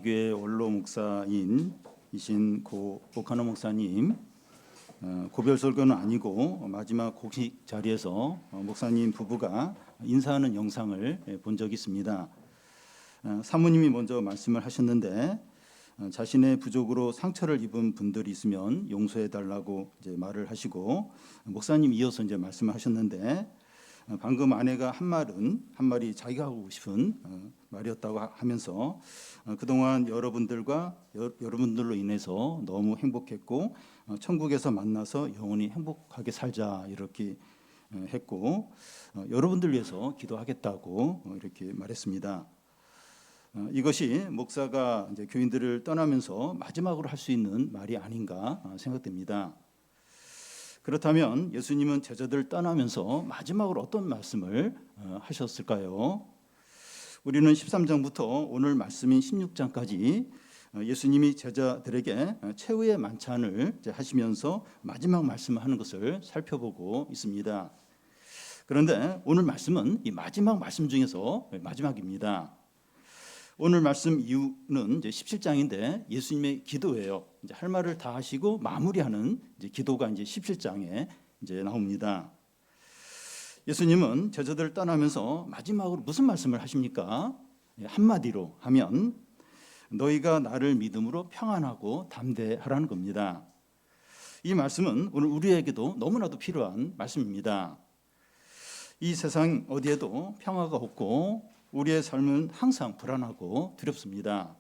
교회 원로 목사이신 오카노 목사님, 고별 설교는 아니고 마지막 곡식 자리에서 목사님 부부가 인사하는 영상을 본 적이 있습니다. 사모님이 먼저 말씀을 하셨는데 자신의 부족으로 상처를 입은 분들이 있으면 용서해 달라고 이제 말을 하시고, 목사님 이어서 이제 말씀을 하셨는데 방금 아내가 한 말이 자기가 하고 싶은 말이었다고 하면서 그동안 여러분들로 인해서 너무 행복했고 천국에서 만나서 영원히 행복하게 살자 이렇게 했고, 여러분들 위해서 기도하겠다고 이렇게 말했습니다. 이것이 목사가 이제 교인들을 떠나면서 마지막으로 할 수 있는 말이 아닌가 생각됩니다. 그렇다면 예수님은 제자들 떠나면서 마지막으로 어떤 말씀을 하셨을까요? 우리는 13장부터 오늘 말씀인 16장까지 예수님이 제자들에게 최후의 만찬을 하시면서 마지막 말씀을 하는 것을 살펴보고 있습니다. 그런데 오늘 말씀은 이 마지막 말씀 중에서 마지막입니다. 오늘 말씀 이유는 이제 17장인데 예수님의 기도예요. 이제 할 말을 다 하시고 마무리하는 이제 기도가 이제 17장에 이제 나옵니다. 예수님은 제자들을 떠나면서 마지막으로 무슨 말씀을 하십니까? 한마디로 하면 너희가 나를 믿음으로 평안하고 담대하라는 겁니다. 이 말씀은 오늘 우리에게도 너무나도 필요한 말씀입니다. 이 세상 어디에도 평화가 없고 우리의 삶은 항상 불안하고 두렵습니다.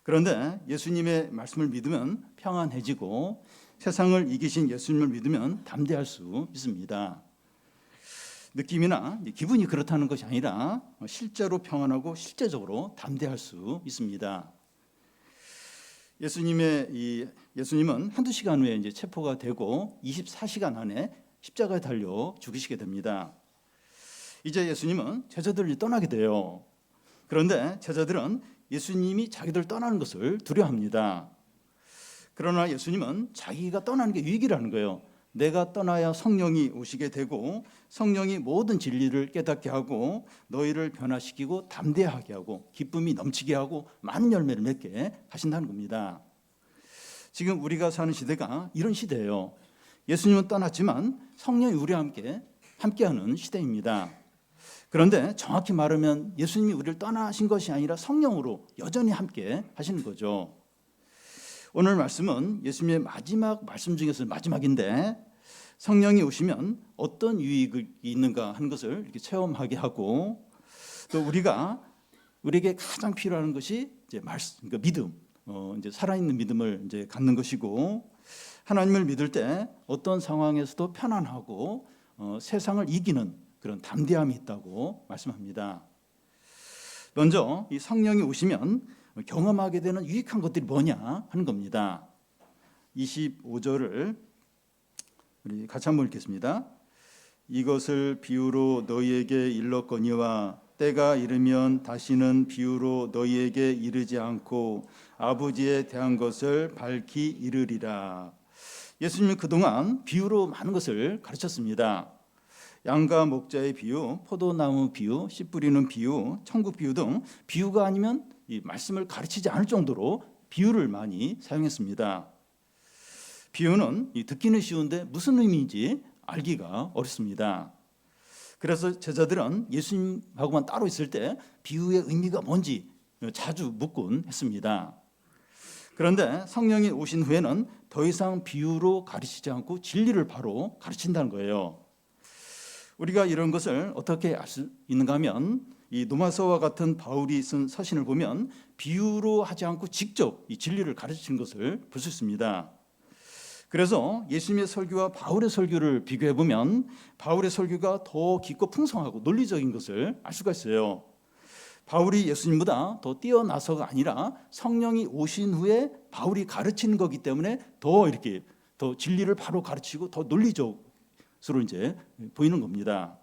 그런데 예수님의 말씀을 믿으면 평안해지고 세상을 이기신 예수님을 믿으면 담대할 수 있습니다. 느낌이나 기분이 그렇다는 것이 아니라 실제로 평안하고 실제적으로 담대할 수 있습니다. 예수님은 한두 시간 후에 이제 체포가 되고 24시간 안에 십자가에 달려 죽으시게 됩니다. 이제 예수님은 제자들을 떠나게 돼요. 그런데 제자들은 예수님이 자기들 떠나는 것을 두려워합니다. 그러나 예수님은 자기가 떠나는 게 유익이라는 거예요. 내가 떠나야 성령이 오시게 되고 성령이 모든 진리를 깨닫게 하고 너희를 변화시키고 담대하게 하고 기쁨이 넘치게 하고 많은 열매를 맺게 하신다는 겁니다. 지금 우리가 사는 시대가 이런 시대예요. 예수님은 떠났지만 성령이 우리와 함께하는 시대입니다. 그런데 정확히 말하면 예수님이 우리를 떠나신 것이 아니라 성령으로 여전히 함께 하시는 거죠. 오늘 말씀은 예수님의 마지막 말씀 중에서 마지막인데 성령이 오시면 어떤 유익이 있는가 하는 것을 이렇게 체험하게 하고, 또 우리에게 가장 필요한 것이 이제 그러니까 믿음, 이제 살아있는 믿음을 이제 갖는 것이고, 하나님을 믿을 때 어떤 상황에서도 편안하고 세상을 이기는 그런 담대함이 있다고 말씀합니다. 먼저 이 성령이 오시면 경험하게 되는 유익한 것들이 뭐냐 하는 겁니다. 25절을 우리 같이 한번 읽겠습니다. 이것을 비유로 너희에게 일렀거니와 때가 이르면 다시는 비유로 너희에게 이르지 않고 아버지에 대한 것을 밝히 이르리라. 예수님은 그동안 비유로 많은 것을 가르쳤습니다. 양과 목자의 비유, 포도나무 비유, 씨 뿌리는 비유, 천국 비유 등 비유가 아니면 이 말씀을 가르치지 않을 정도로 비유를 많이 사용했습니다. 비유는 듣기는 쉬운데 무슨 의미인지 알기가 어렵습니다. 그래서 제자들은 예수님하고만 따로 있을 때 비유의 의미가 뭔지 자주 묻곤 했습니다. 그런데 성령이 오신 후에는 더 이상 비유로 가르치지 않고 진리를 바로 가르친다는 거예요. 우리가 이런 것을 어떻게 알 수 있는가 하면 이 노마서와 같은 바울이 쓴 서신을 보면 비유로 하지 않고 직접 이 진리를 가르치는 것을 볼 수 있습니다. 그래서 예수님의 설교와 바울의 설교를 비교해 보면 바울의 설교가 더 깊고 풍성하고 논리적인 것을 알 수가 있어요. 바울이 예수님보다 더 뛰어나서가 아니라 성령이 오신 후에 바울이 가르치는 거기 때문에 더 진리를 바로 가르치고 더 논리적 서로 이제 보이는 겁니다.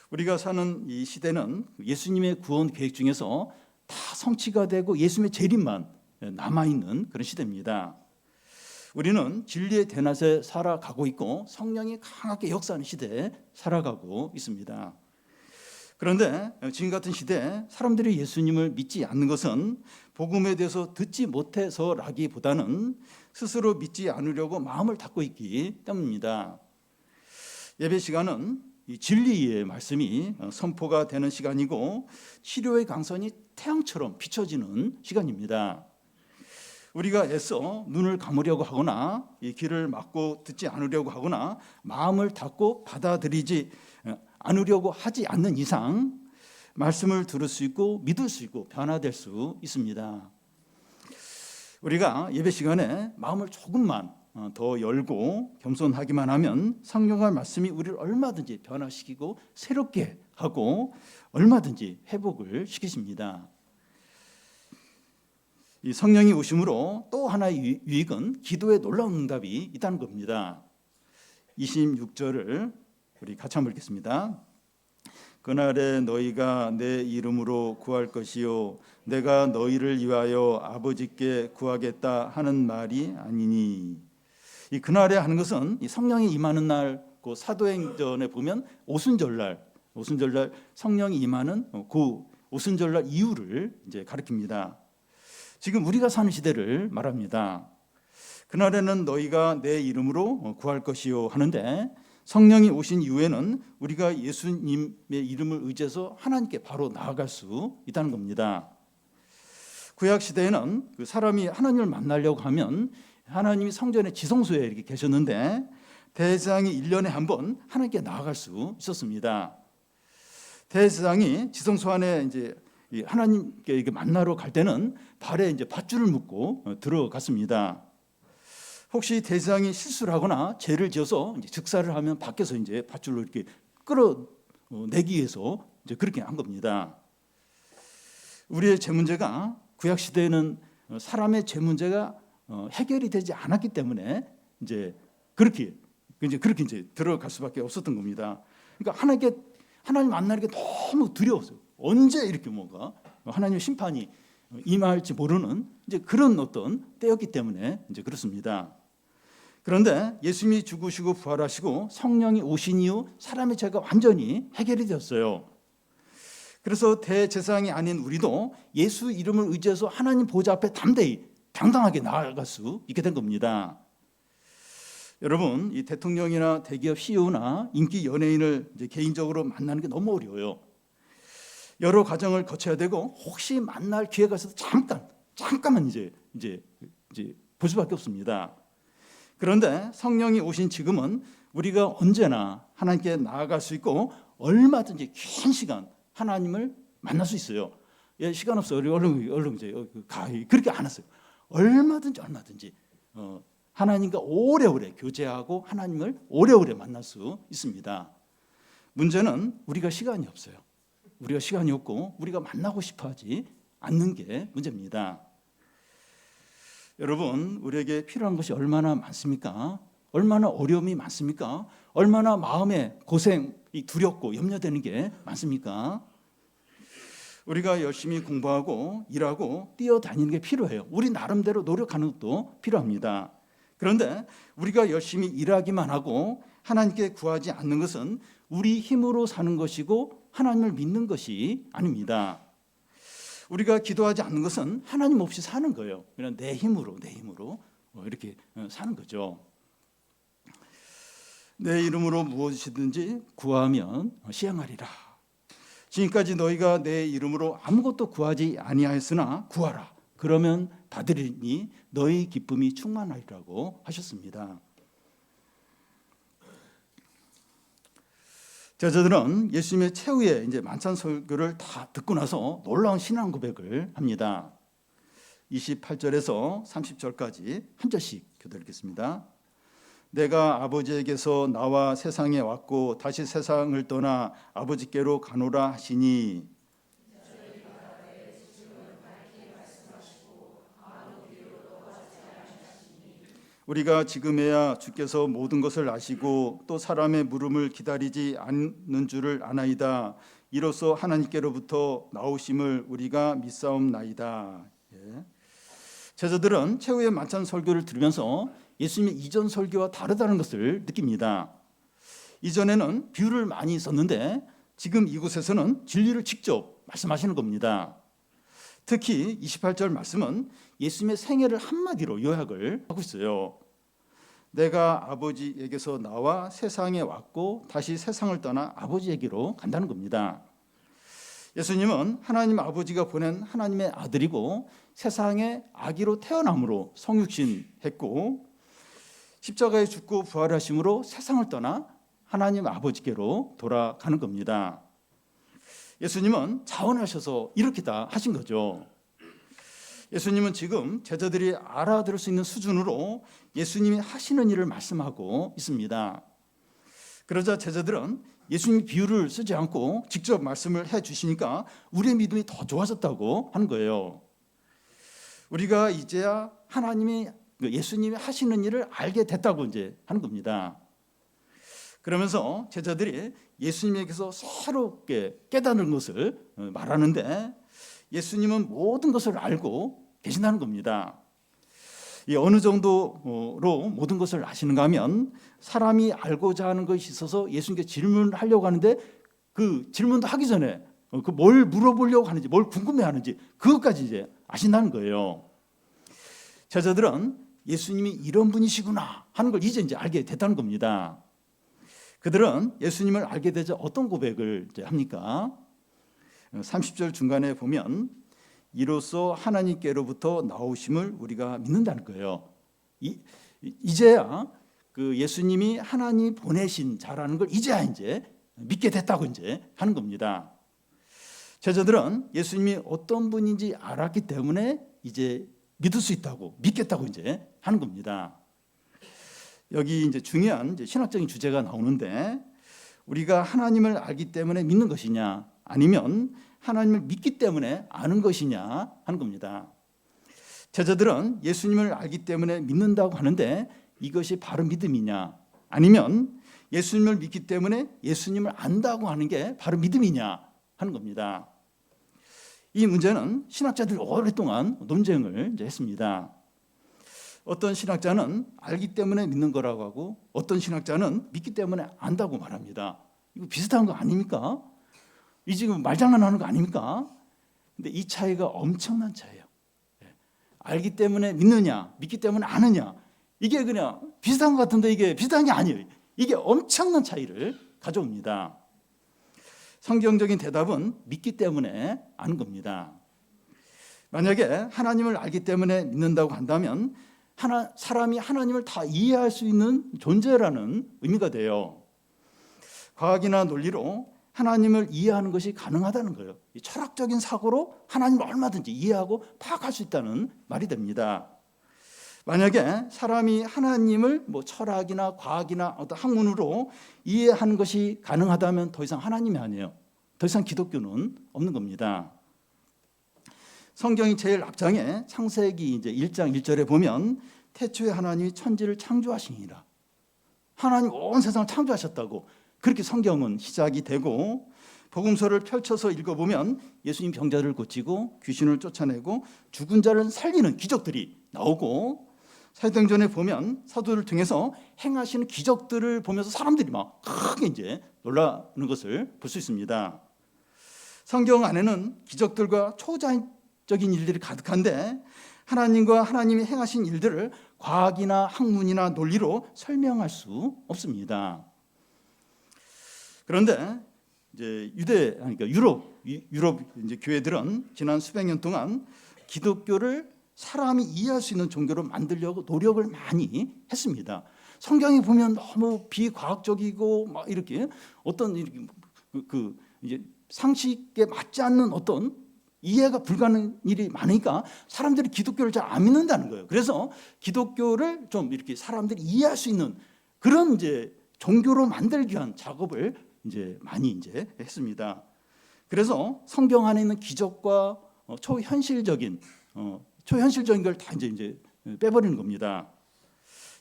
우리가 사는 이 시대는 예수님의 구원 계획 중에서 다 성취가 되고 예수님의 재림만 남아있는 그런 시대입니다. 우리는 진리의 대낮에 살아가고 있고 성령이 강하게 역사하는 시대에 살아가고 있습니다. 그런데 지금 같은 시대에 사람들이 예수님을 믿지 않는 것은 복음에 대해서 듣지 못해서라기보다는 스스로 믿지 않으려고 마음을 닫고 있기 때문입니다. 예배 시간은 이 진리의 말씀이 선포가 되는 시간이고 치료의 강선이 태양처럼 비춰지는 시간입니다. 우리가 애써 눈을 감으려고 하거나 이 귀를 막고 듣지 않으려고 하거나 마음을 닫고 받아들이지 않으려고 하지 않는 이상 말씀을 들을 수 있고 믿을 수 있고 변화될 수 있습니다. 우리가 예배 시간에 마음을 조금만 더 열고 겸손하기만 하면 성령의 말씀이 우리를 얼마든지 변화시키고 새롭게 하고 얼마든지 회복을 시키십니다. 이 성령이 오심으로 또 하나의 유익은 기도의 놀라운 응답이 있다는 겁니다. 26절을 우리 같이 한번 읽겠습니다. 그날에 너희가 내 이름으로 구할 것이요 내가 너희를 위하여 아버지께 구하겠다 하는 말이 아니니. 이 그날에 하는 것은 이 성령이 임하는 날, 그 사도행전에 보면 오순절날 성령이 임하는 그 오순절날 이유를 이제 가리킵니다. 지금 우리가 사는 시대를 말합니다. 그날에는 너희가 내 이름으로 구할 것이요 하는데 성령이 오신 이후에는 우리가 예수님의 이름을 의지해서 하나님께 바로 나아갈 수 있다는 겁니다. 구약 시대에는 그 사람이 하나님을 만나려고 하면 하나님이 성전의 지성소에 이렇게 계셨는데 대제사장이 1년에 한 번 하나님께 나아갈 수 있었습니다. 대제사장이 지성소 안에 이제 하나님께 이렇게 만나러 갈 때는 발에 이제 밧줄을 묶고 들어갔습니다. 혹시 대제사장이 실수를 하거나 죄를 지어서 이제 즉사를 하면 밖에서 이제 밧줄로 이렇게 끌어내기 위해서 이제 그렇게 한 겁니다. 우리의 죄 문제가 구약 시대에는 사람의 죄 문제가 해결이 되지 않았기 때문에 이제 그렇게 이제 들어갈 수밖에 없었던 겁니다. 그러니까 하나님 만나는 게 너무 두려웠어요. 언제 이렇게 뭔가 하나님의 심판이 임할지 모르는 이제 그런 어떤 때였기 때문에 이제 그렇습니다. 그런데 예수님이 죽으시고 부활하시고 성령이 오신 이후 사람의 죄가 완전히 해결이 되었어요. 그래서 대제사장이 아닌 우리도 예수 이름을 의지해서 하나님 보좌 앞에 담대히 당당하게 나아갈 수 있게 된 겁니다. 여러분, 이 대통령이나 대기업 CEO나 인기 연예인을 이제 개인적으로 만나는 게 너무 어려워요. 여러 과정을 거쳐야 되고 혹시 만날 기회가 있어도 잠깐만 이제 볼 수밖에 없습니다. 그런데 성령이 오신 지금은 우리가 언제나 하나님께 나아갈 수 있고 얼마든지 긴 시간 하나님을 만날 수 있어요. 예, 시간 없어. 얼른 이제 가. 그렇게 안 했어요. 얼마든지 하나님과 오래오래 교제하고 하나님을 오래오래 만날 수 있습니다. 문제는 우리가 시간이 없어요. 우리가 시간이 없고 우리가 만나고 싶어하지 않는 게 문제입니다. 여러분, 우리에게 필요한 것이 얼마나 많습니까? 얼마나 어려움이 많습니까? 얼마나 마음에 고생이 두렵고 염려되는 게 많습니까? 우리가 열심히 공부하고 일하고 뛰어다니는 게 필요해요. 우리 나름대로 노력하는 것도 필요합니다. 그런데 우리가 열심히 일하기만 하고 하나님께 구하지 않는 것은 우리 힘으로 사는 것이고 하나님을 믿는 것이 아닙니다. 우리가 기도하지 않는 것은 하나님 없이 사는 거예요. 그냥 내 힘으로 이렇게 사는 거죠. 내 이름으로 무엇이든지 구하면 시행하리라. 지금까지 너희가 내 이름으로 아무것도 구하지 아니하였으나 구하라. 그러면 받으리니 너희 기쁨이 충만하리라고 하셨습니다. 제자들은 예수님의 최후의 이제 만찬 설교를 다 듣고 나서 놀라운 신앙 고백을 합니다. 28절에서 30절까지 한 절씩 교독하겠습니다. 내가 아버지에게서 나와 세상에 왔고 다시 세상을 떠나 아버지께로 가노라 하시니 우리가 지금에야 주께서 모든 것을 아시고 또 사람의 물음을 기다리지 않는 줄을 아나이다. 이로써 하나님께로부터 나오심을 우리가 믿사옵나이다. 예. 제자들은 최후의 만찬 설교를 들으면서 예수님의 이전 설교와 다르다는 것을 느낍니다. 이전에는 비유를 많이 썼는데 지금 이곳에서는 진리를 직접 말씀하시는 겁니다. 특히 28절 말씀은 예수님의 생애를 한마디로 요약을 하고 있어요. 내가 아버지에게서 나와 세상에 왔고 다시 세상을 떠나 아버지에게로 간다는 겁니다. 예수님은 하나님 아버지가 보낸 하나님의 아들이고 세상에 아기로 태어남으로 성육신했고 십자가에 죽고 부활하심으로 세상을 떠나 하나님 아버지께로 돌아가는 겁니다. 예수님은 자원하셔서 이렇게 다 하신 거죠. 예수님은 지금 제자들이 알아들을 수 있는 수준으로 예수님이 하시는 일을 말씀하고 있습니다. 그러자 제자들은 예수님이 비유를 쓰지 않고 직접 말씀을 해주시니까 우리의 믿음이 더 좋아졌다고 하는 거예요. 우리가 이제야 하나님이 예수님이 하시는 일을 알게 됐다고 이제 하는 겁니다. 그러면서 제자들이 예수님에게서 새롭게 깨닫는 것을 말하는데 예수님은 모든 것을 알고 계신다는 겁니다. 어느 정도로 모든 것을 아시는가 하면 사람이 알고자 하는 것이 있어서 예수님께 질문을 하려고 하는데 그 질문도 하기 전에 그 뭘 물어보려고 하는지 뭘 궁금해하는지 그것까지 이제 아신다는 거예요. 제자들은 예수님이 이런 분이시구나 하는 걸 이제 알게 됐다는 겁니다. 그들은 예수님을 알게 되자 어떤 고백을 이제 합니까? 30절 중간에 보면 이로써 하나님께로부터 나오심을 우리가 믿는다는 거예요. 이제야 그 예수님이 하나님이 보내신 자라는 걸 이제야 이제 믿게 됐다고 이제 하는 겁니다. 제자들은 예수님이 어떤 분인지 알았기 때문에 이제 믿을 수 있다고 믿겠다고 이제 하는 겁니다. 여기 이제 중요한 이제 신학적인 주제가 나오는데 우리가 하나님을 알기 때문에 믿는 것이냐 아니면 하나님을 믿기 때문에 아는 것이냐 하는 겁니다. 제자들은 예수님을 알기 때문에 믿는다고 하는데 이것이 바로 믿음이냐 아니면 예수님을 믿기 때문에 예수님을 안다고 하는 게 바로 믿음이냐 하는 겁니다. 이 문제는 신학자들이 오랫동안 논쟁을 이제 했습니다. 어떤 신학자는 알기 때문에 믿는 거라고 하고 어떤 신학자는 믿기 때문에 안다고 말합니다. 이거 비슷한 거 아닙니까? 이 지금 말장난하는 거 아닙니까? 근데 이 차이가 엄청난 차이예요. 알기 때문에 믿느냐, 믿기 때문에 아느냐, 이게 그냥 비슷한 것 같은데 이게 비슷한 게 아니에요. 이게 엄청난 차이를 가져옵니다. 성경적인 대답은 믿기 때문에 아는 겁니다. 만약에 하나님을 알기 때문에 믿는다고 한다면 사람이 하나님을 다 이해할 수 있는 존재라는 의미가 돼요. 과학이나 논리로 하나님을 이해하는 것이 가능하다는 거예요. 이 철학적인 사고로 하나님을 얼마든지 이해하고 파악할 수 있다는 말이 됩니다. 만약에 사람이 하나님을 철학이나 과학이나 어떤 학문으로 이해하는 것이 가능하다면 더 이상 하나님이 아니에요. 더 이상 기독교는 없는 겁니다. 성경이 제일 앞장에 창세기 이제 1장 1절에 보면 태초에 하나님이 천지를 창조하시니라. 하나님 온 세상을 창조하셨다고 그렇게 성경은 시작이 되고 복음서를 펼쳐서 읽어보면 예수님 병자를 고치고 귀신을 쫓아내고 죽은 자를 살리는 기적들이 나오고 사도행전에 보면 사도를 통해서 행하시는 기적들을 보면서 사람들이 막 크게 이제 놀라는 것을 볼 수 있습니다. 성경 안에는 기적들과 초자연적인 일들이 가득한데 하나님과 하나님이 행하신 일들을 과학이나 학문이나 논리로 설명할 수 없습니다. 그런데 이제 그러니까 유럽 이제 교회들은 지난 수백 년 동안 기독교를 사람이 이해할 수 있는 종교로 만들려고 노력을 많이 했습니다. 성경에 보면 너무 비과학적이고 막 이렇게 어떤 이제 상식에 맞지 않는 어떤 이해가 불가능한 일이 많으니까 사람들이 기독교를 잘 안 믿는다는 거예요. 그래서 기독교를 좀 이렇게 사람들이 이해할 수 있는 그런 이제 종교로 만들기 위한 작업을 이제 많이 이제 했습니다. 그래서 성경 안에 있는 기적과 초현실적인 걸 다 이제 빼버리는 겁니다.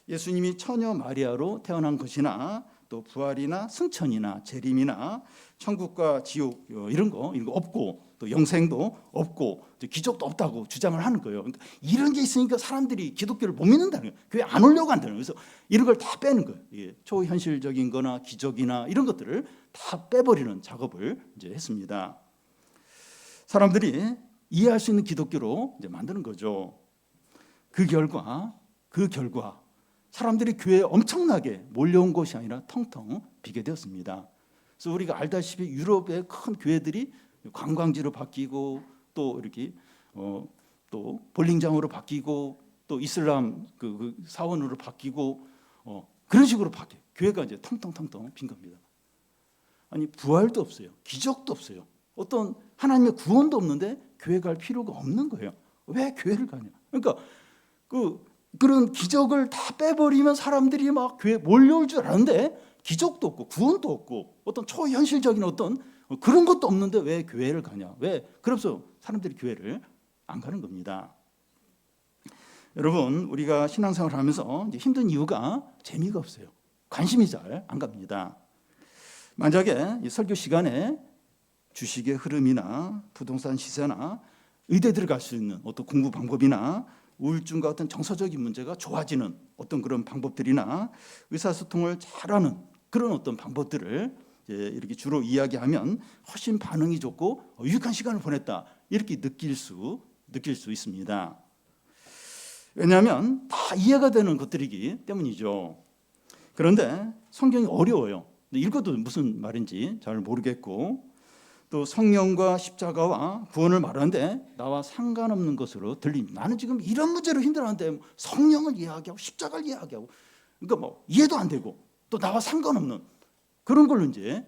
예수님이 처녀 마리아로 태어난 것이나 또 부활이나 승천이나 재림이나 천국과 지옥 이런 거 없고 또 영생도 없고 기적도 없다고 주장을 하는 거예요. 그러니까 이런 게 있으니까 사람들이 기독교를 못 믿는다는 거예요. 교회 안 오려고 한다는 거예요. 그래서 이런 걸 다 빼는 거예요. 예, 초현실적인 거나 기적이나 이런 것들을 다 빼버리는 작업을 이제 했습니다. 사람들이 이해할 수 있는 기독교로 이제 만드는 거죠. 그 결과 사람들이 교회에 엄청나게 몰려온 것이 아니라 텅텅 비게 되었습니다. 그래서 우리가 알다시피 유럽의 큰 교회들이 관광지로 바뀌고 또 이렇게 또 볼링장으로 바뀌고 또 이슬람 그 사원으로 바뀌고 그런 식으로 바뀌어요. 교회가 이제 텅텅텅텅 빈 겁니다. 아니 부활도 없어요. 기적도 없어요. 어떤 하나님의 구원도 없는데 교회 갈 필요가 없는 거예요. 왜 교회를 가냐? 그러니까 그런 기적을 다 빼버리면 사람들이 막 교회 몰려올 줄 아는데 기적도 없고 구원도 없고 어떤 초현실적인 어떤 그런 것도 없는데 왜 교회를 가냐? 왜? 그래서 사람들이 교회를 안 가는 겁니다. 여러분, 우리가 신앙생활을 하면서 힘든 이유가 재미가 없어요. 관심이 잘 안 갑니다. 만약에 이 설교 시간에 주식의 흐름이나 부동산 시세나 의대 들어갈 수 있는 어떤 공부 방법이나 우울증과 같은 정서적인 문제가 좋아지는 어떤 그런 방법들이나 의사소통을 잘하는 그런 어떤 방법들을 이렇게 주로 이야기하면 훨씬 반응이 좋고 유익한 시간을 보냈다 이렇게 느낄 수 있습니다. 왜냐하면 다 이해가 되는 것들이기 때문이죠. 그런데 성경이 어려워요. 읽어도 무슨 말인지 잘 모르겠고 또 성령과 십자가와 구원을 말하는데 나와 상관없는 것으로 들립니다. 나는 지금 이런 문제로 힘들어하는데 성령을 이야기하고 십자가를 이야기하고 그러니까 뭐 이해도 안 되고 또 나와 상관없는 그런 걸로 이제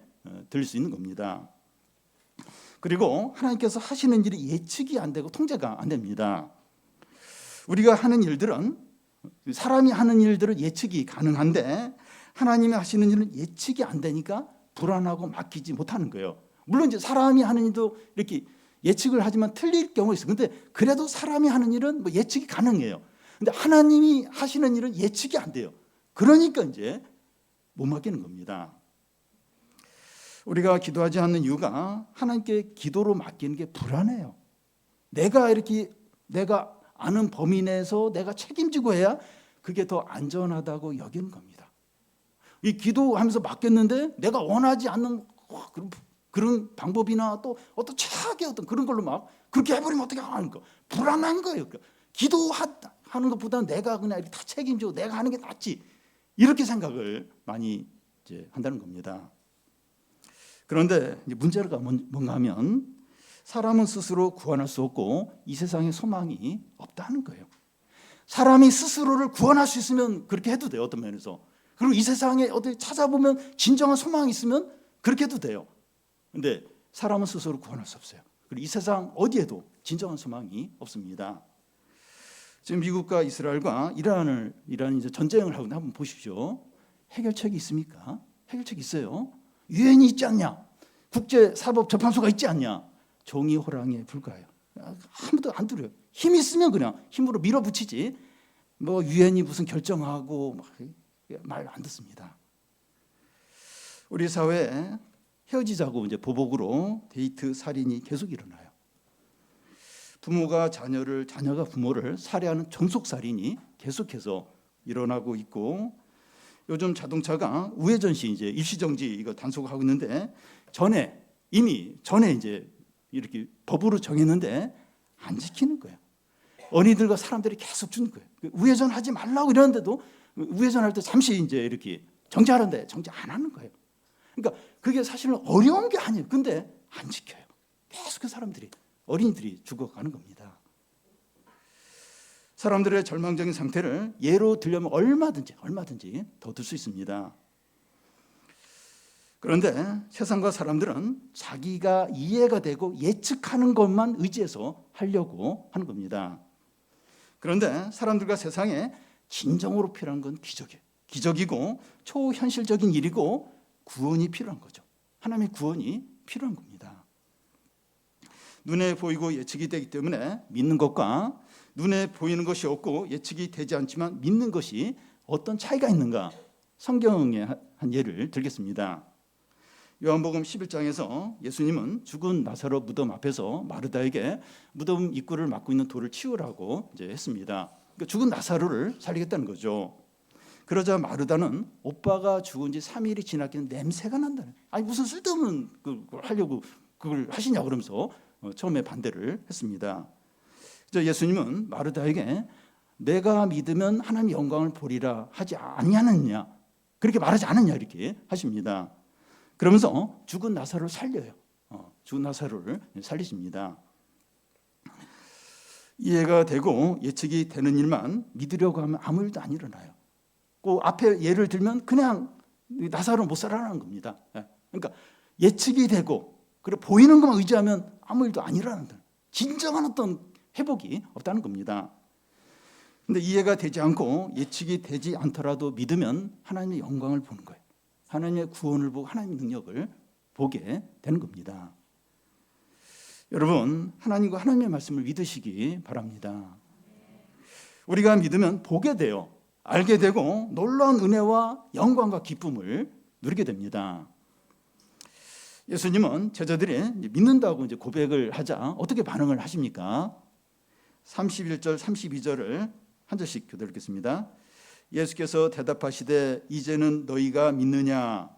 들릴 수 있는 겁니다. 그리고 하나님께서 하시는 일이 예측이 안 되고 통제가 안 됩니다. 우리가 하는 일들은 사람이 하는 일들은 예측이 가능한데 하나님이 하시는 일은 예측이 안 되니까 불안하고 맡기지 못하는 거예요. 물론 이제 사람이 하는 일도 이렇게 예측을 하지만 틀릴 경우가 있어요. 근데 그래도 사람이 하는 일은 뭐 예측이 가능해요. 근데 하나님이 하시는 일은 예측이 안 돼요. 그러니까 이제 못 맡기는 겁니다. 우리가 기도하지 않는 이유가 하나님께 기도로 맡기는 게 불안해요. 내가 아는 범위 내에서 내가 책임지고 해야 그게 더 안전하다고 여기는 겁니다. 이 기도하면서 맡겼는데 내가 원하지 않는 그런 방법이나 또 어떤 최악의 어떤 그런 걸로 막 그렇게 해버리면 어떻게 하니까 불안한 거예요. 그러니까 기도하는 것보다는 내가 그냥 이렇게 다 책임지고 내가 하는 게 낫지 이렇게 생각을 많이 이제 한다는 겁니다. 그런데 이제 문제가 뭔가 하면 사람은 스스로 구원할 수 없고 이 세상에 소망이 없다는 거예요. 사람이 스스로를 구원할 수 있으면 그렇게 해도 돼요. 어떤 면에서. 그리고 이 세상에 어디 찾아보면 진정한 소망이 있으면 그렇게 해도 돼요. 그런데 사람은 스스로 구원할 수 없어요. 그리고 이 세상 어디에도 진정한 소망이 없습니다. 지금 미국과 이스라엘과 이란이 이제 전쟁을 하고 한번 보십시오. 해결책이 있습니까? 해결책이 있어요. 유엔이 있지 않냐? 국제사법재판소가 있지 않냐? 종이 호랑이에 불과해요. 아무도 안 들어요. 힘 있으면 그냥 힘으로 밀어붙이지. 뭐 유엔이 무슨 결정하고 말 안 듣습니다. 우리 사회에 헤어지자고 이제 보복으로 데이트 살인이 계속 일어나요. 부모가 자녀가 부모를 살해하는 전속 살인이 계속해서 일어나고 있고 요즘 자동차가 우회전 시 이제 일시정지 이거 단속하고 있는데 이미 전에 이제 이렇게 법으로 정했는데 안 지키는 거예요. 어린이들과 사람들이 계속 주는 거예요. 우회전하지 말라고 이러는데도 우회전할 때 잠시 이제 이렇게 정지하는데 정지 안 하는 거예요. 그러니까 그게 사실은 어려운 게 아니에요. 근데 안 지켜요. 계속 어린이들이 죽어가는 겁니다. 사람들의 절망적인 상태를 예로 들려면 얼마든지 더 들 수 있습니다. 그런데 세상과 사람들은 자기가 이해가 되고 예측하는 것만 의지해서 하려고 하는 겁니다. 그런데 사람들과 세상에 진정으로 필요한 건 기적이에요. 기적이고 초현실적인 일이고 구원이 필요한 거죠. 하나님의 구원이 필요한 겁니다. 눈에 보이고 예측이 되기 때문에 믿는 것과 눈에 보이는 것이 없고 예측이 되지 않지만 믿는 것이 어떤 차이가 있는가? 성경의 한 예를 들겠습니다. 요한복음 11장에서 예수님은 죽은 나사로 무덤 앞에서 마르다에게 무덤 입구를 막고 있는 돌을 치우라고 이제 했습니다. 그러니까 죽은 나사로를 살리겠다는 거죠. 그러자 마르다는 오빠가 죽은 지 3일이 지났기는 냄새가 난다는. 아니 무슨 쓸데없는 그걸 하려고 그걸 하시냐 그러면서 처음에 반대를 했습니다. 그래서 예수님은 마르다에게 내가 믿으면 하나님의 영광을 보리라 하지 아니하느냐, 그렇게 말하지 않았냐 이렇게 하십니다. 그러면서 죽은 나사로를 살려요. 죽은 나사로를 살리십니다. 이해가 되고 예측이 되는 일만 믿으려고 하면 아무 일도 안 일어나요. 그 앞에 예를 들면 그냥 나사로는 못 살아나는 겁니다. 그러니까 예측이 되고 그리고 보이는 것만 의지하면 아무 일도 안 일어난다. 진정한 어떤 회복이 없다는 겁니다. 근데 이해가 되지 않고 예측이 되지 않더라도 믿으면 하나님의 영광을 보는 거예요. 하나님의 구원을 보고 하나님의 능력을 보게 되는 겁니다. 여러분, 하나님과 하나님의 말씀을 믿으시기 바랍니다. 우리가 믿으면 보게 돼요. 알게 되고 놀라운 은혜와 영광과 기쁨을 누리게 됩니다. 예수님은 제자들이 믿는다고 이제 고백을 하자 어떻게 반응을 하십니까? 31절, 32절을 한 절씩 교독 읽겠습니다. 예수께서 대답하시되 이제는 너희가 믿느냐?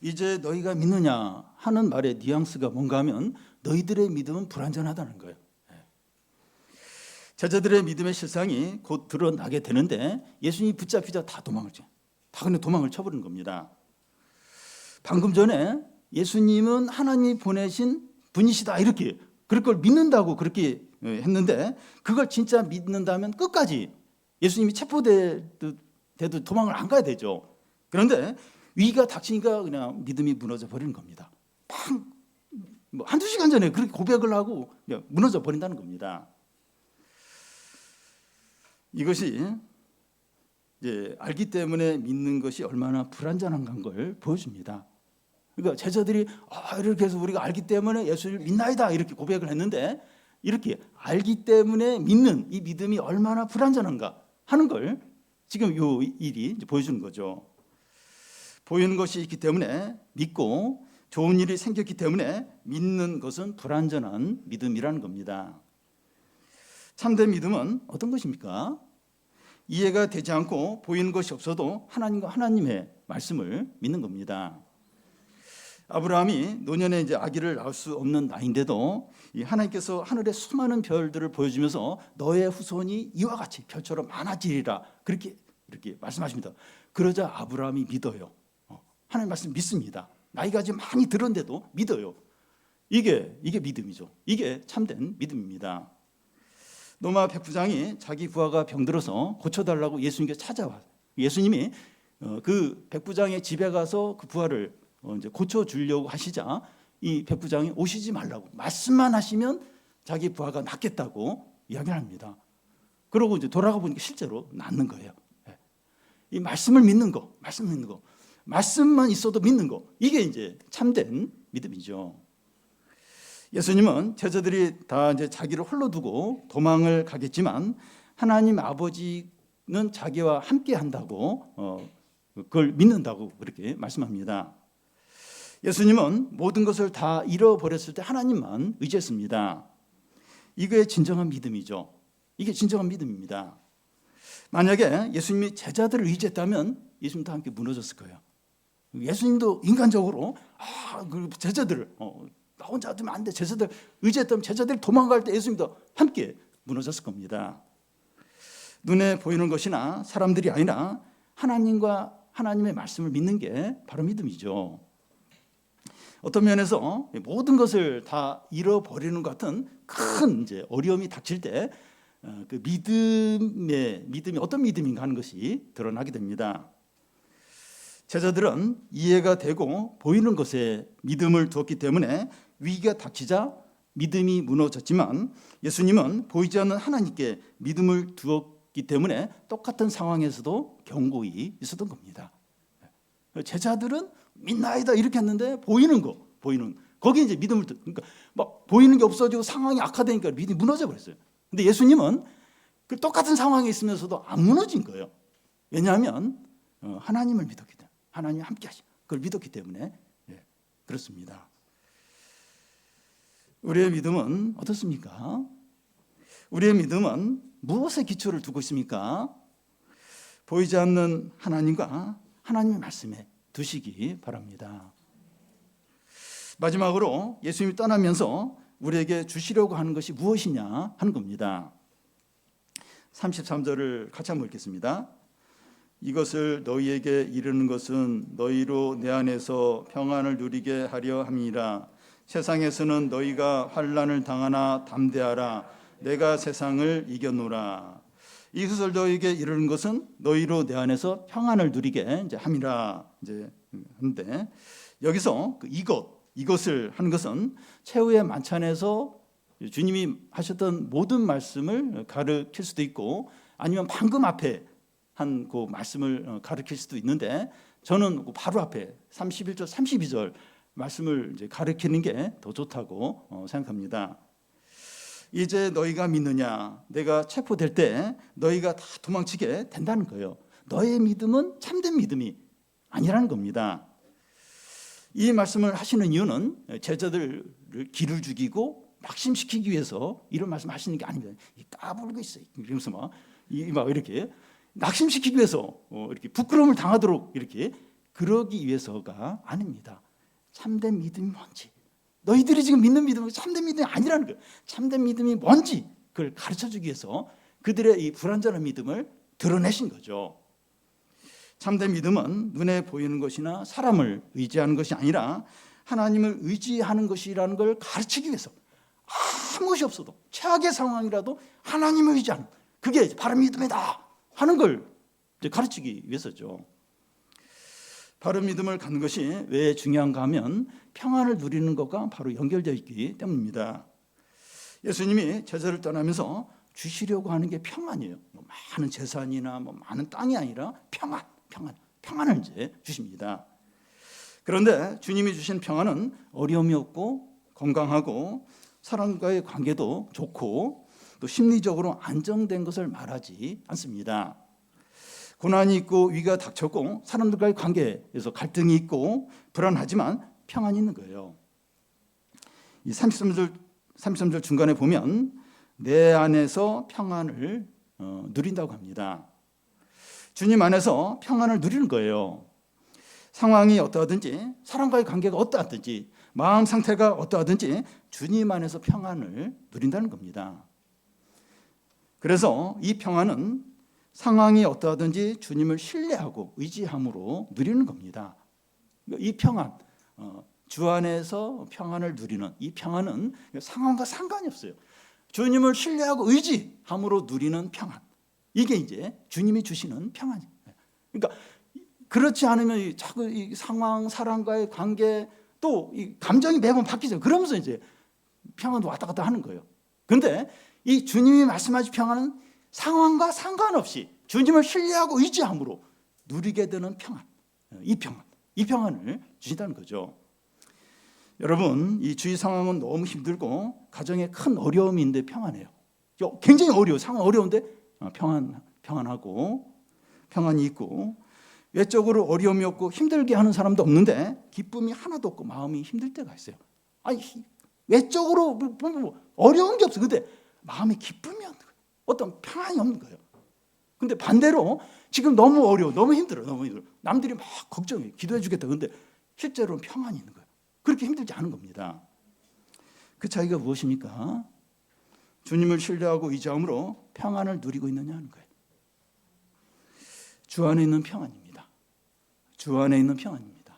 이제 너희가 믿느냐 하는 말의 뉘앙스가 뭔가 하면 너희들의 믿음은 불완전하다는 거예요. 제자들의 믿음의 실상이 곧 드러나게 되는데 예수님이 붙잡히자 다 그냥 도망을 쳐버리는 겁니다. 방금 전에 예수님은 하나님이 보내신 분이시다 이렇게 그럴 걸 믿는다고 그렇게 했는데 그걸 진짜 믿는다면 끝까지 예수님이 체포돼도 도망을 안 가야 되죠. 그런데 위기가 닥치니까 그냥 믿음이 무너져 버리는 겁니다. 뭐 한두 시간 전에 그렇게 고백을 하고 그냥 무너져 버린다는 겁니다. 이것이 이제 알기 때문에 믿는 것이 얼마나 불완전한 걸 보여줍니다. 그러니까 제자들이 이렇게 해서 우리가 알기 때문에 예수를 믿나이다 이렇게 고백을 했는데 이렇게 알기 때문에 믿는 이 믿음이 얼마나 불완전한가 하는 걸 지금 이 일이 이제 보여주는 거죠. 보이는 것이 있기 때문에 믿고 좋은 일이 생겼기 때문에 믿는 것은 불완전한 믿음이라는 겁니다. 참된 믿음은 어떤 것입니까? 이해가 되지 않고 보이는 것이 없어도 하나님과 하나님의 말씀을 믿는 겁니다. 아브라함이 노년에 이제 아기를 낳을 수 없는 나이인데도 하나님께서 하늘의 수많은 별들을 보여주면서 너의 후손이 이와 같이 별처럼 많아지리라 그렇게 이렇게 말씀하십니다. 그러자 아브라함이 믿어요. 하나님 말씀 믿습니다. 나이가 지금 많이 들었는데도 믿어요. 이게 믿음이죠. 이게 참된 믿음입니다. 노마 백부장이 자기 부하가 병들어서 고쳐달라고 예수님께 찾아와. 예수님이 그 백부장의 집에 가서 그 부하를 이제 고쳐주려고 하시자 이 백부장이 오시지 말라고 말씀만 하시면 자기 부하가 낫겠다고 이야기를 합니다. 그러고 이제 돌아가 보니까 실제로 낫는 거예요. 이 말씀을 믿는 거, 말씀만 있어도 믿는 거, 이게 이제 참된 믿음이죠. 예수님은 제자들이 다 이제 자기를 홀로 두고 도망을 가겠지만 하나님 아버지는 자기와 함께 한다고 그걸 믿는다고 그렇게 말씀합니다. 예수님은 모든 것을 다 잃어버렸을 때 하나님만 의지했습니다. 이게 진정한 믿음이죠. 이게 진정한 믿음입니다. 만약에 예수님이 제자들을 의지했다면 예수님도 함께 무너졌을 거예요. 예수님도 인간적으로 그 제자들을 나 혼자 두면 안 돼. 제자들 의지했다면 제자들이 도망갈 때 예수님도 함께 무너졌을 겁니다. 눈에 보이는 것이나 사람들이 아니라 하나님과 하나님의 말씀을 믿는 게 바로 믿음이죠. 어떤 면에서 모든 것을 다 잃어버리는 것 같은 큰 이제 어려움이 닥칠 때 그 믿음이 어떤 믿음인가 하는 것이 드러나게 됩니다. 제자들은 이해가 되고 보이는 것에 믿음을 두었기 때문에 위기가 닥치자 믿음이 무너졌지만 예수님은 보이지 않는 하나님께 믿음을 두었기 때문에 똑같은 상황에서도 경고히 있었던 겁니다. 제자들은 믿나이다 이렇게 했는데 보이는 거기에 이제 믿음을 그러니까 막 보이는 게 없어지고 상황이 악화되니까 믿음이 무너져 버렸어요. 근데 예수님은 그 똑같은 상황에 있으면서도 안 무너진 거예요. 왜냐하면 하나님을 믿었기 때문에, 하나님이 함께 하시 그걸 믿었기 때문에 그렇습니다. 우리의 믿음은 어떻습니까? 우리의 믿음은 무엇에 기초를 두고 있습니까? 보이지 않는 하나님과 하나님의 말씀에 두시기 바랍니다. 마지막으로 예수님이 떠나면서 우리에게 주시려고 하는 것이 무엇이냐 하는 겁니다. 33절을 같이 한번 읽겠습니다. 이것을 너희에게 이르는 것은 너희로 내 안에서 평안을 누리게 하려 함이라. 세상에서는 너희가 환난을 당하나 담대하라. 내가 세상을 이겨노라. 이것을 너희에게 이르는 것은 너희로 내 안에서 평안을 누리게 이제 함이라. 이제 한데 여기서 그 이것을 하는 것은 최후의 만찬에서 주님이 하셨던 모든 말씀을 가르칠 수도 있고 아니면 방금 앞에 한 그 말씀을 가르칠 수도 있는데 저는 바로 앞에 31절, 32절 말씀을 이제 가르치는 게 더 좋다고 생각합니다. 이제 너희가 믿느냐? 내가 체포될 때 너희가 다 도망치게 된다는 거예요. 너의 믿음은 참된 믿음이 아니라는 겁니다. 이 말씀을 하시는 이유는 제자들을 기를 죽이고 낙심시키기 위해서 이런 말씀을 하시는 게 아닙니다. 까불고 있어요. 이러면서 막 이렇게 낙심시키기 위해서 이렇게 부끄러움을 당하도록 이렇게 그러기 위해서가 아닙니다. 참된 믿음이 뭔지, 너희들이 지금 믿는 믿음이 참된 믿음이 아니라는 거예요. 참된 믿음이 뭔지 그걸 가르쳐주기 위해서 그들의 이 불완전한 믿음을 드러내신 거죠. 참된 믿음은 눈에 보이는 것이나 사람을 의지하는 것이 아니라 하나님을 의지하는 것이라는 걸 가르치기 위해서 아무것이 없어도 최악의 상황이라도 하나님을 의지하는 그게 바른 믿음이다 하는 걸 가르치기 위해서죠. 바른 믿음을 갖는 것이 왜 중요한가 하면 평안을 누리는 것과 바로 연결되어 있기 때문입니다. 예수님이 제자를 떠나면서 주시려고 하는 게 평안이에요. 많은 재산이나 많은 땅이 아니라 평안을 이제 주십니다. 그런데 주님이 주신 평안은 어려움이 없고 건강하고 사람과의 관계도 좋고 또 심리적으로 안정된 것을 말하지 않습니다. 고난이 있고 위기가 닥쳤고 사람들과의 관계에서 갈등이 있고 불안하지만 평안이 있는 거예요. 이 33절 중간에 보면 내 안에서 평안을 누린다고 합니다. 주님 안에서 평안을 누리는 거예요. 상황이 어떠하든지 사람과의 관계가 어떠하든지 마음 상태가 어떠하든지 주님 안에서 평안을 누린다는 겁니다. 그래서 이 평안은 상황이 어떠하든지 주님을 신뢰하고 의지함으로 누리는 겁니다. 이 평안, 주 안에서 평안을 누리는 이 평안은 상황과 상관이 없어요. 주님을 신뢰하고 의지함으로 누리는 평안. 이게 이제 주님이 주시는 평안이에요. 그러니까 그렇지 않으면 자꾸 이 상황, 사람과의 관계 또 이 감정이 매번 바뀌죠. 그러면서 이제 평안도 왔다 갔다 하는 거예요. 그런데 이 주님이 말씀하신 평안은 상황과 상관없이 주님을 신뢰하고 의지함으로 누리게 되는 평안. 이 평안을 주신다는 거죠. 여러분, 이 주위 상황은 너무 힘들고 가정에 큰 어려움이 있는데 평안해요. 굉장히 어려워. 상황 어려운데 평안하고 평안이 있고 외적으로 어려움이 없고 힘들게 하는 사람도 없는데 기쁨이 하나도 없고 마음이 힘들 때가 있어요. 아니 외적으로 어려운 게 없어. 근데 마음에 기쁨이 없는 거예요. 어떤 평안이 없는 거예요. 근데 반대로 지금 너무 어려워, 너무 힘들어. 남들이 막 걱정해, 기도해 주겠다. 근데 실제로는 평안이 있는 거예요. 그렇게 힘들지 않은 겁니다. 그 차이가 무엇입니까? 주님을 신뢰하고 의지함으로 평안을 누리고 있느냐 하는 거예요. 주 안에 있는 평안입니다. 주 안에 있는 평안입니다.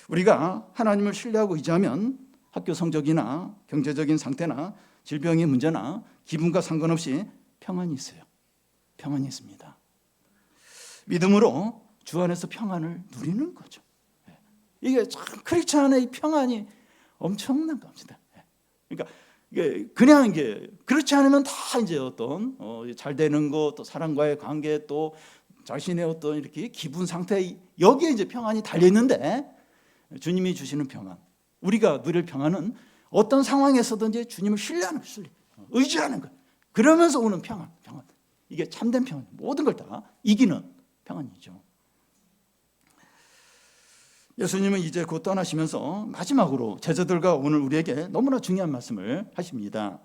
우리가 하나님을 신뢰하고 의지하면 학교 성적이나 경제적인 상태나 질병의 문제나 기분과 상관없이 평안이 있어요. 평안이 있습니다. 믿음으로 주 안에서 평안을 누리는 거죠. 이게 참 크리스찬의 평안이 엄청난 겁니다. 그러니까 그냥 이게 그렇지 않으면 다 이제 어떤 잘 되는 것, 또 사람과의 관계, 또 자신의 어떤 이렇게 기분 상태 여기에 이제 평안이 달려 있는데 주님이 주시는 평안, 우리가 누릴 평안은 어떤 상황에서든지 주님을 신뢰하는 거예요. 의지하는 거예요. 그러면서 오는 평안. 이게 참된 평안. 모든 걸 다 이기는 평안이죠. 예수님은 이제 곧 떠나시면서 마지막으로 제자들과 오늘 우리에게 너무나 중요한 말씀을 하십니다.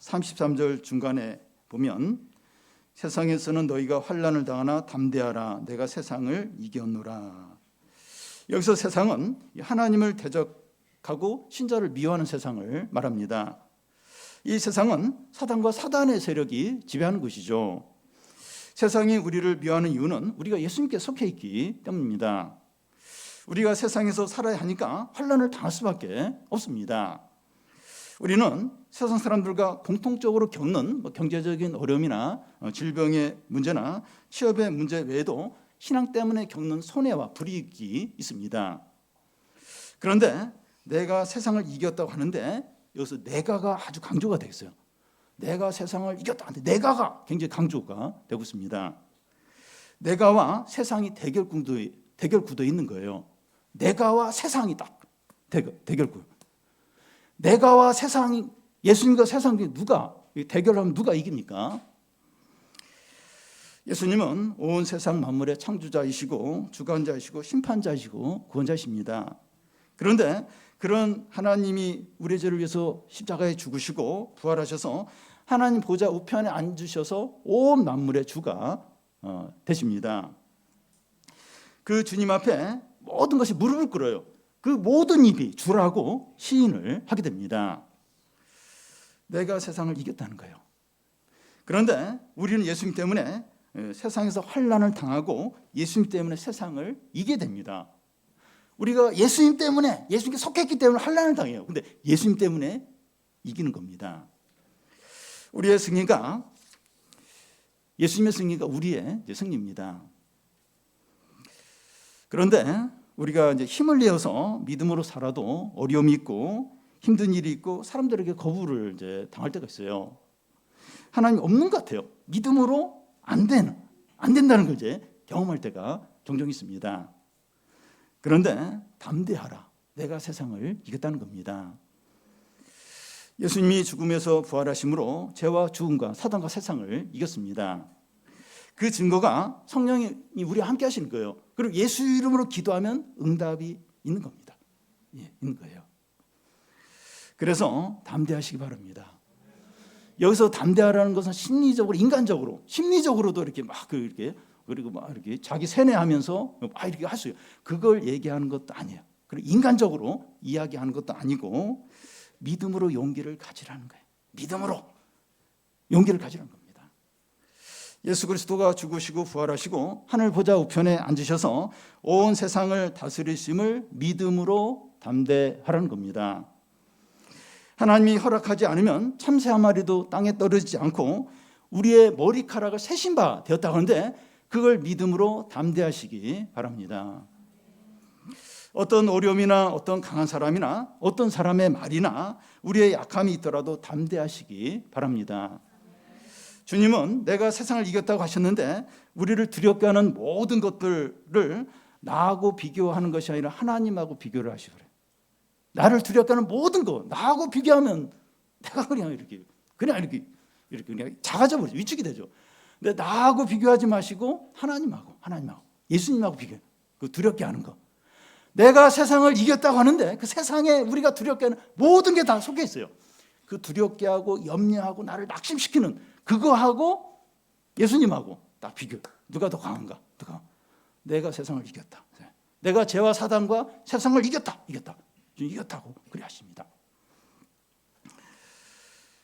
33절 중간에 보면 세상에서는 너희가 환난을 당하나 담대하라. 내가 세상을 이겼노라. 여기서 세상은 하나님을 대적하고 신자를 미워하는 세상을 말합니다. 이 세상은 사단과 사단의 세력이 지배하는 것이죠. 세상이 우리를 미워하는 이유는 우리가 예수님께 속해 있기 때문입니다. 우리가 세상에서 살아야 하니까 환난을 당할 수밖에 없습니다. 우리는 세상 사람들과 공통적으로 겪는 경제적인 어려움이나 질병의 문제나 취업의 문제 외에도 신앙 때문에 겪는 손해와 불이익이 있습니다. 그런데 내가 세상을 이겼다고 하는데 여기서 내가가 아주 강조가 되어 있어요. 내가 세상을 이겼다 하는데 내가가 굉장히 강조가 되고 있습니다. 내가와 세상이 대결 구도에 있는 거예요. 내가와 세상이 딱 대결구. 내가와 세상이, 예수님과 세상이 누가 대결하면 누가 이깁니까? 예수님은 온 세상 만물의 창조자이시고 주관자이시고 심판자이시고 구원자이십니다. 그런데 그런 하나님이 우리의 죄를 위해서 십자가에 죽으시고 부활하셔서 하나님 보좌 우편에 앉으셔서 온 만물의 주가 되십니다. 그 주님 앞에 모든 것이 무릎을 꿇어요. 그 모든 입이 주라고 시인을 하게 됩니다. 내가 세상을 이겼다는 거예요. 그런데 우리는 예수님 때문에 세상에서 환난을 당하고 예수님 때문에 세상을 이기게 됩니다. 우리가 예수님 때문에, 예수님께 속했기 때문에 환난을 당해요. 근데 예수님 때문에 이기는 겁니다. 우리의 승리가, 예수님의 승리가 우리의 승리입니다. 그런데 우리가 이제 힘을 내어서 믿음으로 살아도 어려움이 있고 힘든 일이 있고 사람들에게 거부를 이제 당할 때가 있어요. 하나님 없는 것 같아요. 믿음으로 안 된다는 걸 이제 경험할 때가 종종 있습니다. 그런데 담대하라. 내가 세상을 이겼다는 겁니다. 예수님이 죽음에서 부활하심으로 죄와 죽음과 사단과 세상을 이겼습니다. 그 증거가 성령이 우리와 함께 하시는 거예요. 그리고 예수 이름으로 기도하면 응답이 있는 겁니다. 있는 거예요. 그래서 담대하시기 바랍니다. 여기서 담대하라는 것은 심리적으로, 인간적으로, 심리적으로도 이렇게 그리고 이렇게 자기 세뇌하면서 이렇게 할 수 있어요. 그걸 얘기하는 것도 아니에요. 그리고 인간적으로 이야기하는 것도 아니고 믿음으로 용기를 가지라는 거예요. 믿음으로 용기를 가지라는 겁니다. 예수 그리스도가 죽으시고 부활하시고 하늘 보좌 우편에 앉으셔서 온 세상을 다스리심을 믿음으로 담대하라는 겁니다. 하나님이 허락하지 않으면 참새 한 마리도 땅에 떨어지지 않고 우리의 머리카락을 세신 바 되었다고 하는데 그걸 믿음으로 담대하시기 바랍니다. 어떤 어려움이나 어떤 강한 사람이나 어떤 사람의 말이나 우리의 약함이 있더라도 담대하시기 바랍니다. 주님은 내가 세상을 이겼다고 하셨는데 우리를 두렵게 하는 모든 것들을 나하고 비교하는 것이 아니라 하나님하고 비교를 하시더래요. 나를 두렵게 하는 모든 것 나하고 비교하면 내가 그냥 이렇게 그냥 작아져 버리죠. 위축이 되죠. 근데 나하고 비교하지 마시고 하나님하고 예수님하고 비교해요. 그 두렵게 하는 거. 내가 세상을 이겼다고 하는데 그 세상에 우리가 두렵게 하는 모든 게 다 속해 있어요. 그 두렵게 하고 염려하고 나를 낙심시키는 그거하고 예수님하고 딱 비교. 누가 더 강한가? 내가 세상을 이겼다. 내가 죄와 사단과 세상을 이겼다고 그리 하십니다.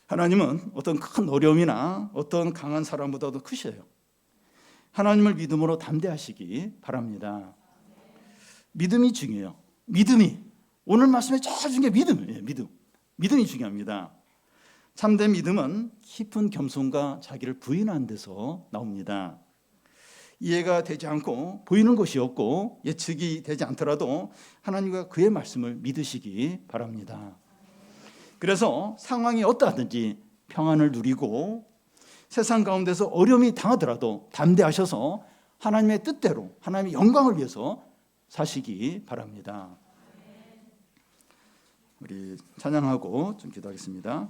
하나님은 어떤 큰 어려움이나 어떤 강한 사람보다도 크셔요. 하나님을 믿음으로 담대하시기 바랍니다. 믿음이 중요해요. 믿음이 오늘 말씀에 제일 중요한 믿음이에요. 믿음이 중요합니다. 참된 믿음은 깊은 겸손과 자기를 부인하는 데서 나옵니다. 이해가 되지 않고 보이는 것이 없고 예측이 되지 않더라도 하나님과 그의 말씀을 믿으시기 바랍니다. 그래서 상황이 어떠하든지 평안을 누리고 세상 가운데서 어려움이 당하더라도 담대하셔서 하나님의 뜻대로 하나님의 영광을 위해서 사시기 바랍니다. 우리 찬양하고 좀 기도하겠습니다.